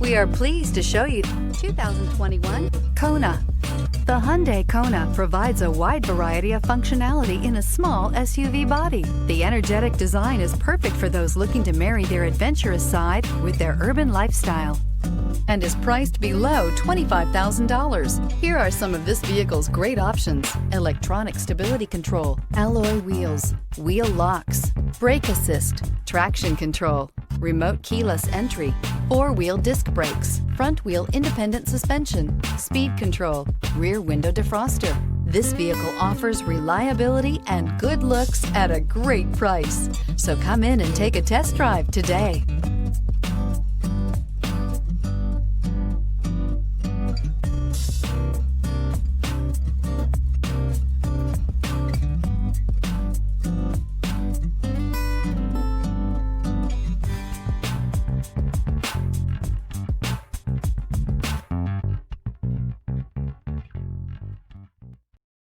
We are pleased to show you 2021 Kona. The Hyundai Kona provides a wide variety of functionality in a small SUV body. The energetic design is perfect for those looking to marry their adventurous side with their urban lifestyle and is priced below $25,000. Here are some of this vehicle's great options: electronic stability control, alloy wheels, wheel locks, brake assist, traction control, remote keyless entry, four-wheel disc brakes, front-wheel independent suspension, speed control, rear window defroster. This vehicle offers reliability and good looks at a great price. So come in and take a test drive today.